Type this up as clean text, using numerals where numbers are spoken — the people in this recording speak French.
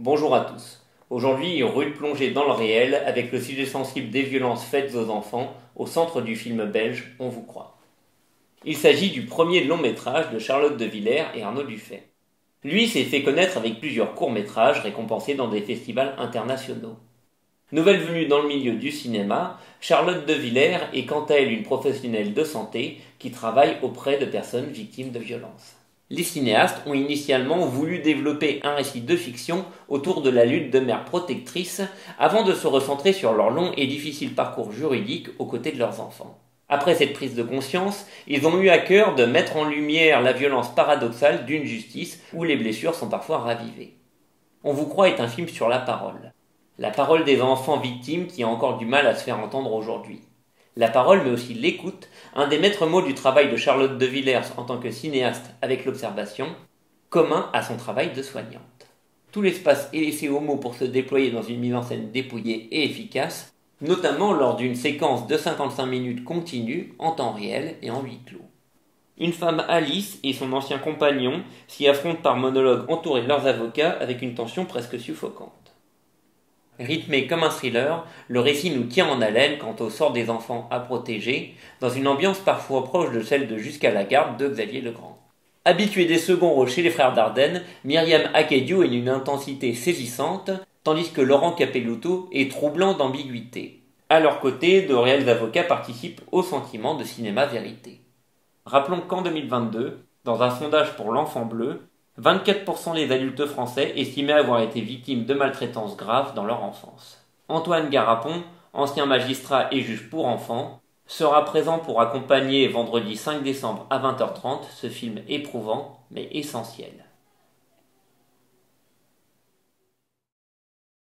Bonjour à tous. Aujourd'hui, rude plongée dans le réel avec le sujet sensible des violences faites aux enfants au centre du film belge On vous croit. Il s'agit du premier long métrage de Charlotte de Villers et Arnaud Dufay. Lui s'est fait connaître avec plusieurs courts métrages récompensés dans des festivals internationaux. Nouvelle venue dans le milieu du cinéma, Charlotte de Villers est quant à elle une professionnelle de santé qui travaille auprès de personnes victimes de violences. Les cinéastes ont initialement voulu développer un récit de fiction autour de la lutte de mères protectrices avant de se recentrer sur leur long et difficile parcours juridique aux côtés de leurs enfants. Après cette prise de conscience, ils ont eu à cœur de mettre en lumière la violence paradoxale d'une justice où les blessures sont parfois ravivées. On vous croit est un film sur la parole. La parole des enfants victimes qui a encore du mal à se faire entendre aujourd'hui. La parole, mais aussi l'écoute, un des maîtres mots du travail de Charlotte de Villers en tant que cinéaste avec l'observation, commun à son travail de soignante. Tout l'espace est laissé aux mots pour se déployer dans une mise en scène dépouillée et efficace, notamment lors d'une séquence de 55 minutes continue, en temps réel et en huis clos. Une femme, Alice, et son ancien compagnon s'y affrontent par monologue entourés de leurs avocats avec une tension presque suffocante. Rythmé comme un thriller, le récit nous tient en haleine quant au sort des enfants à protéger, dans une ambiance parfois proche de celle de Jusqu'à la garde de Xavier Legrand. Habituée des seconds rôles chez les frères Dardenne, Myriam Akedio est d'une intensité saisissante, tandis que Laurent Capelluto est troublant d'ambiguïté. À leur côté, de réels avocats participent au sentiment de cinéma vérité. Rappelons qu'en 2022, dans un sondage pour l'Enfant Bleu, 24% des adultes français estimaient avoir été victimes de maltraitances graves dans leur enfance. Antoine Garapon, ancien magistrat et juge pour enfants, sera présent pour accompagner vendredi 5 décembre à 20h30 ce film éprouvant mais essentiel.